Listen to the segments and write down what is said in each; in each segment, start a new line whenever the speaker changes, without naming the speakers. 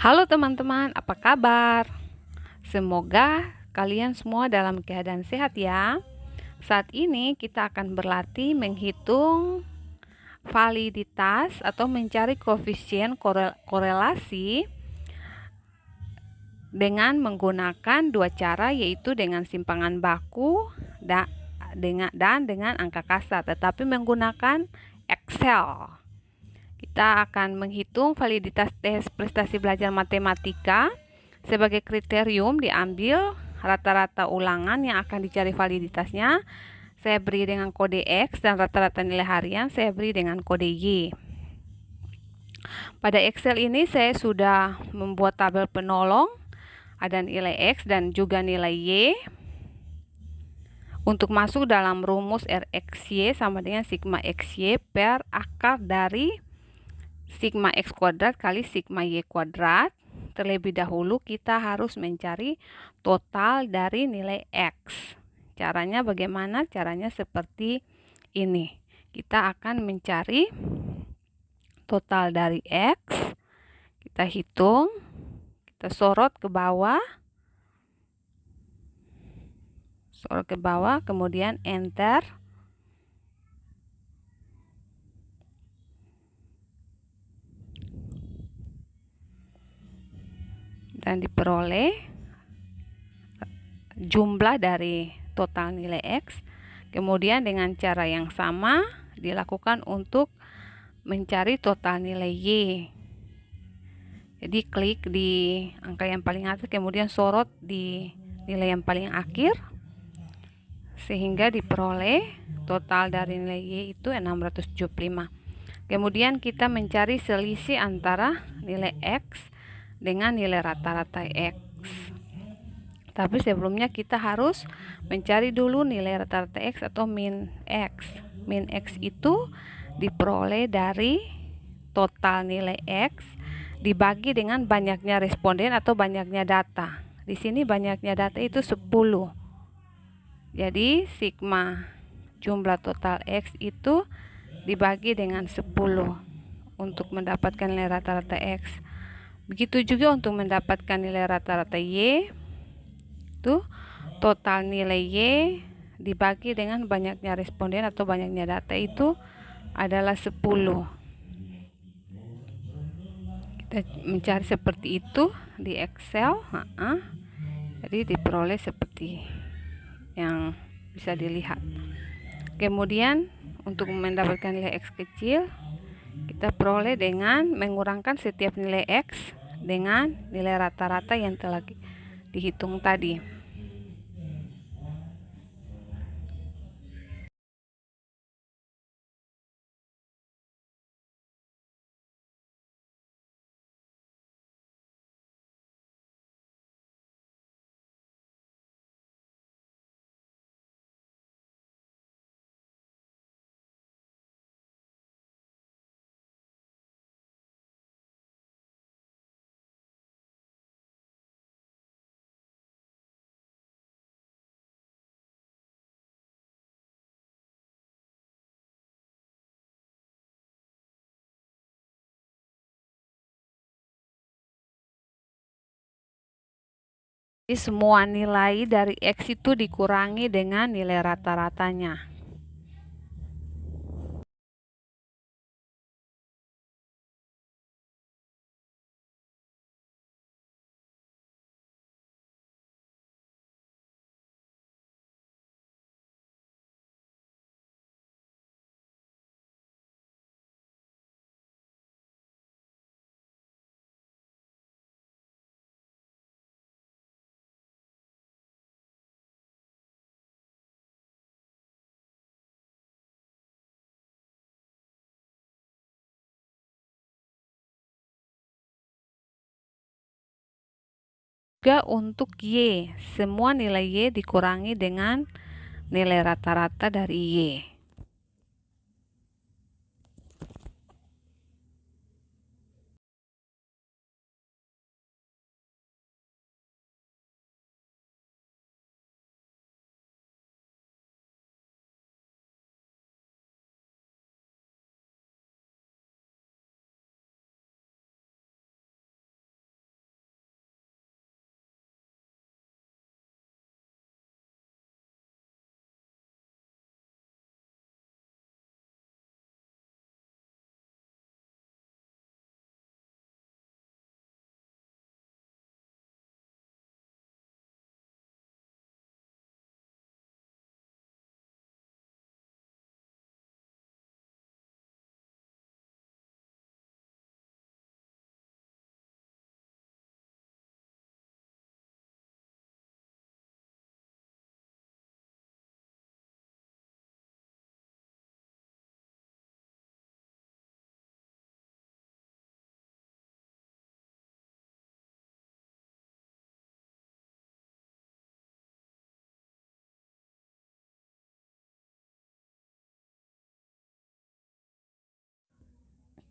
Halo teman-teman, apa kabar? Semoga kalian semua dalam keadaan sehat ya. Saat ini kita akan berlatih menghitung validitas atau mencari koefisien korelasi dengan menggunakan dua cara, yaitu dengan simpangan baku dan dengan angka kasar, tetapi menggunakan Excel. Kita akan menghitung validitas tes prestasi belajar matematika. Sebagai kriterium diambil rata-rata ulangan yang akan dicari validitasnya. Saya beri dengan kode X, dan rata-rata nilai harian saya beri dengan kode Y. Pada Excel ini saya sudah membuat tabel penolong. Ada nilai X dan juga nilai Y. Untuk masuk dalam rumus RXY sama dengan sigma XY per akar dari sigma X kuadrat kali sigma Y kuadrat. Terlebih dahulu kita harus mencari total dari nilai X. Caranya bagaimana? Caranya seperti ini. Kita akan mencari total dari X. Kita hitung. Kita sorot ke bawah. Sorot ke bawah, kemudian enter. Dan diperoleh jumlah dari total nilai X. Kemudian dengan cara yang sama dilakukan untuk mencari total nilai Y. Jadi klik di angka yang paling atas, kemudian sorot di nilai yang paling akhir, sehingga diperoleh total dari nilai Y itu 675. Kemudian kita mencari selisih antara nilai X dengan nilai rata-rata X. Tapi sebelumnya kita harus mencari dulu nilai rata-rata X atau min X. Min X itu diperoleh dari total nilai X dibagi dengan banyaknya responden atau banyaknya data. Di sini banyaknya data itu 10. Jadi sigma jumlah total X itu dibagi dengan 10 untuk mendapatkan nilai rata-rata X. Begitu juga untuk mendapatkan nilai rata-rata Y. Itu total nilai Y dibagi dengan banyaknya responden atau banyaknya data itu adalah 10. Kita mencari seperti itu di Excel. Jadi diperoleh seperti yang bisa dilihat. Kemudian untuk mendapatkan nilai X kecil, kita peroleh dengan mengurangkan setiap nilai X dengan nilai rata-rata yang telah dihitung tadi. Jadi semua nilai dari X itu dikurangi dengan nilai rata-ratanya. Juga untuk Y, semua nilai Y dikurangi dengan nilai rata-rata dari Y.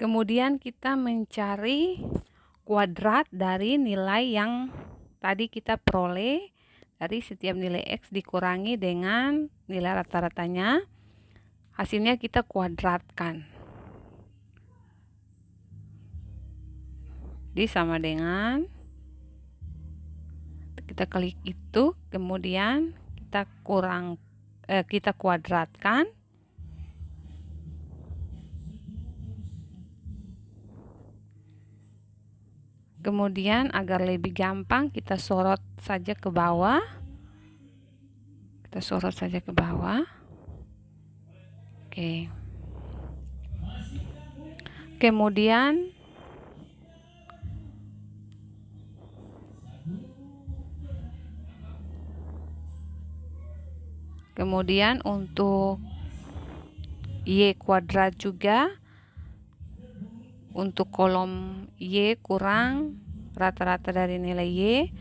Kemudian kita mencari kuadrat dari nilai yang tadi kita peroleh dari setiap nilai X dikurangi dengan nilai rata-ratanya. Hasilnya kita kuadratkan. Jadi sama dengan, kita klik itu, kemudian kita kuadratkan. Kemudian agar lebih gampang kita sorot saja ke bawah. Kita sorot saja ke bawah. Oke. Kemudian untuk Y kuadrat juga, untuk kolom Y kurang rata-rata dari nilai Y,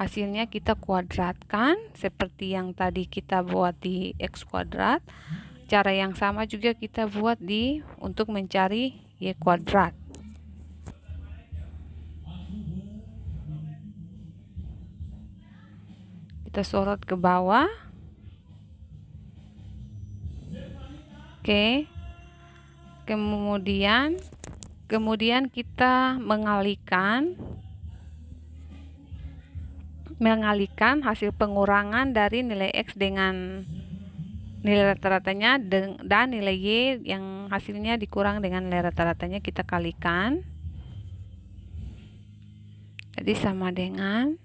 hasilnya kita kuadratkan seperti yang tadi kita buat di X kuadrat. Cara yang sama juga kita buat untuk mencari Y kuadrat. Kita sorot ke bawah. Oke. Kemudian kita mengalihkan hasil pengurangan dari nilai X dengan nilai rata-ratanya dan nilai Y yang hasilnya dikurang dengan nilai rata-ratanya, kita kalikan. Jadi sama dengan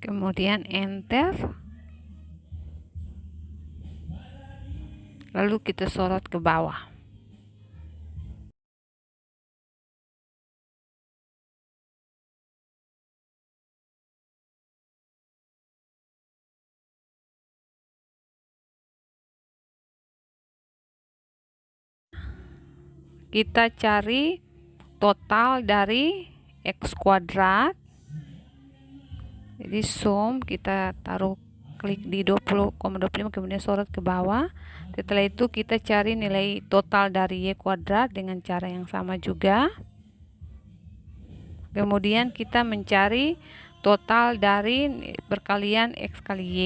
kemudian enter, lalu kita sorot ke bawah. Kita cari total dari X kuadrat. Jadi sum, kita klik di 20,25, kemudian sorot ke bawah. Setelah itu kita cari nilai total dari Y kuadrat dengan cara yang sama juga. Kemudian kita mencari total dari perkalian X kali Y.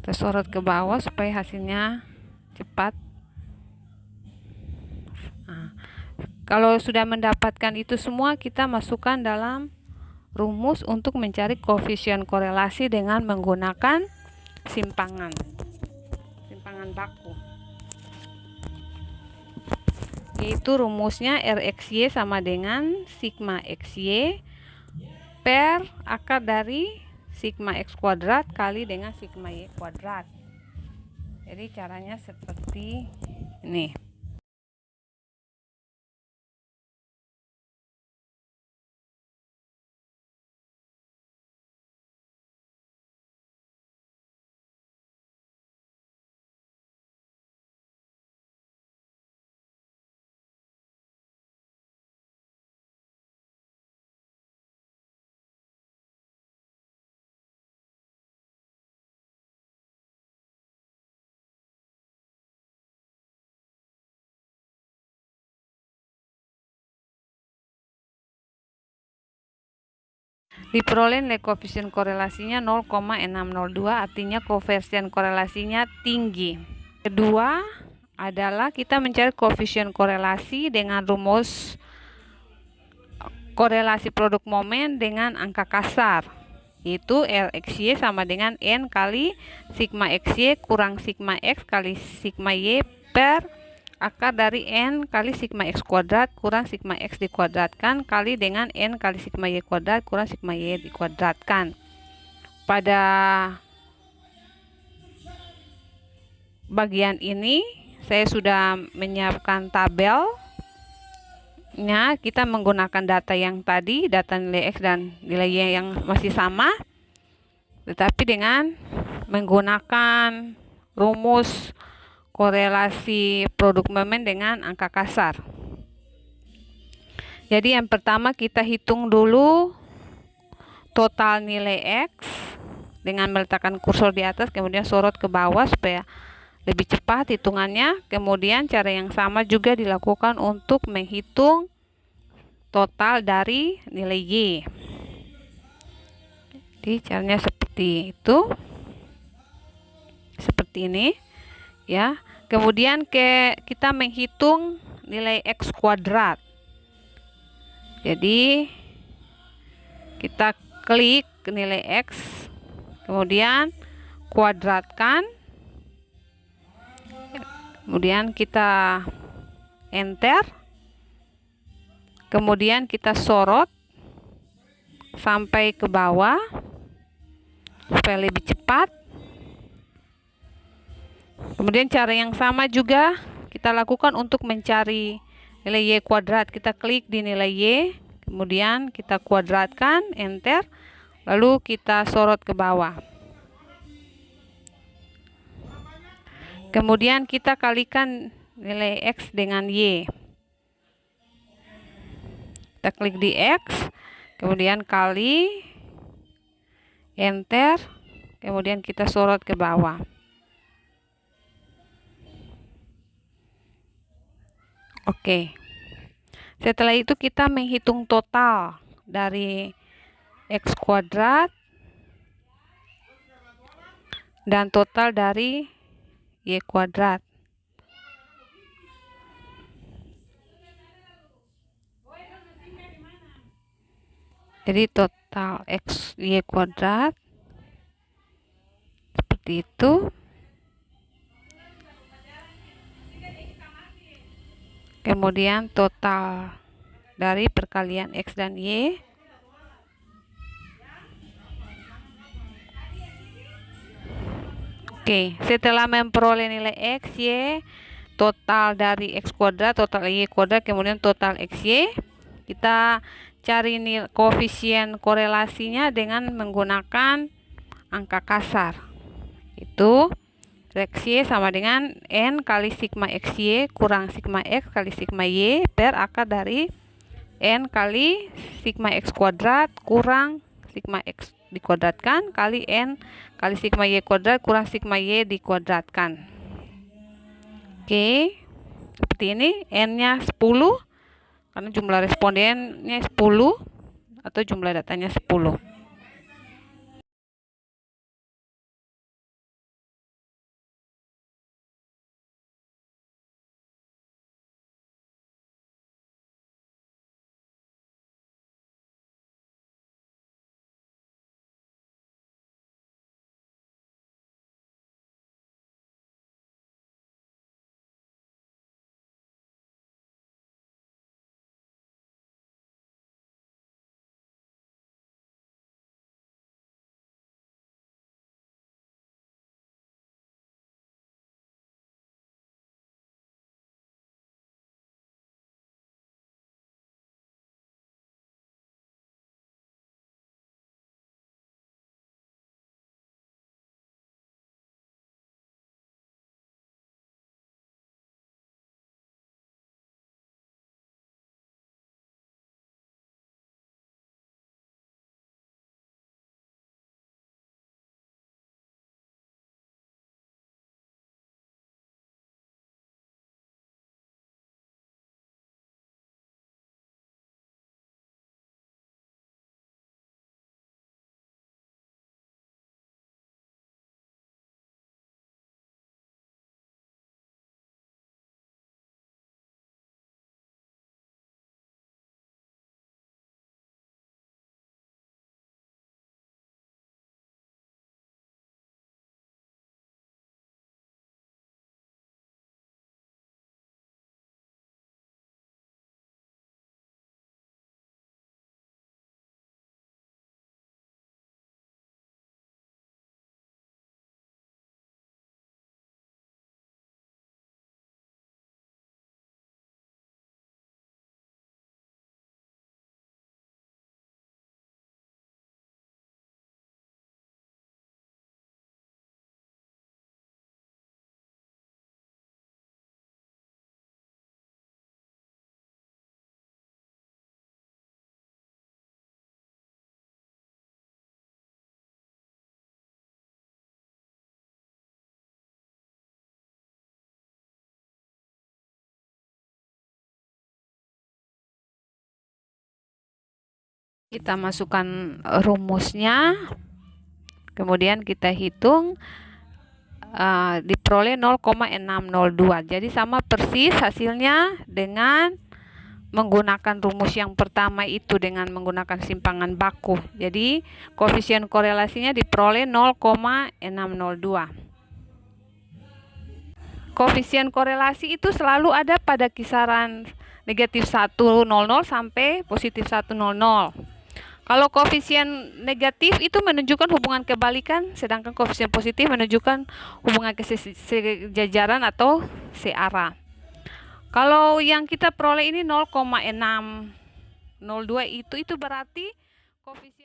Kita sorot ke bawah supaya hasilnya cepat. Nah, kalau sudah mendapatkan itu semua, kita masukkan dalam rumus untuk mencari koefisien korelasi dengan menggunakan simpangan baku. Yaitu rumusnya RXY sama dengan sigma XY per akar dari sigma X kuadrat kali dengan sigma Y kuadrat. Jadi caranya seperti ini. Diperoleh nilai koefisien korelasinya 0,602, artinya koefisien korelasinya tinggi. Kedua adalah kita mencari koefisien korelasi dengan rumus korelasi produk momen dengan angka kasar, yaitu RXY sama dengan N kali sigma XY kurang sigma X kali sigma Y per akar dari N kali sigma X kuadrat kurang sigma X dikuadratkan kali dengan N kali sigma Y kuadrat kurang sigma Y dikuadratkan. Pada bagian ini saya sudah menyiapkan tabel sorotnya kita menggunakan data yang tadi, data nilai X dan nilai Y yang masih sama, tetapi dengan menggunakan rumus korelasi produk momen dengan angka kasar. Jadi yang pertama kita hitung dulu total nilai X dengan meletakkan kursor di atas, kemudian sorot ke bawah supaya lebih cepat hitungannya. Kemudian cara yang sama juga dilakukan untuk menghitung total dari nilai Y. Jadi caranya seperti itu, seperti ini ya. Kemudian kita menghitung nilai X kuadrat. Jadi kita klik nilai X, kemudian kuadratkan, kemudian kita enter, kemudian kita sorot sampai ke bawah supaya lebih cepat. Kemudian cara yang sama juga kita lakukan untuk mencari nilai Y kuadrat. Kita klik di nilai Y, kemudian kita kuadratkan, enter, lalu kita sorot ke bawah. Kemudian kita kalikan nilai X dengan Y. Kita klik di X, kemudian kali, enter, kemudian kita sorot ke bawah. Oke. Setelah itu kita menghitung total dari X kuadrat dan total dari Y kuadrat. Jadi total X Y kuadrat seperti itu. Kemudian total dari perkalian X dan Y. Oke, setelah memperoleh nilai X, Y, total dari X kuadrat, total Y kuadrat, kemudian total XY, kita cari nilai koefisien korelasinya dengan menggunakan angka kasar. Itu XY sama dengan N kali sigma XY kurang sigma X kali sigma Y per akar dari N kali sigma X kuadrat kurang sigma X dikuadratkan kali N kali sigma Y kuadrat kurang sigma Y dikuadratkan. Oke, seperti ini. N-nya 10 karena jumlah respondennya 10 atau jumlah datanya 10. Kita masukkan rumusnya, kemudian kita hitung, diperoleh 0,602. Jadi sama persis hasilnya dengan menggunakan rumus yang pertama itu dengan menggunakan simpangan baku. Jadi koefisien korelasinya diperoleh 0,602. Koefisien korelasi itu selalu ada pada kisaran negatif 100 sampai positif 100. Kalau koefisien negatif itu menunjukkan hubungan kebalikan, sedangkan koefisien positif menunjukkan hubungan kesejajaran atau searah. Kalau yang kita peroleh ini 0,602 itu berarti koefisien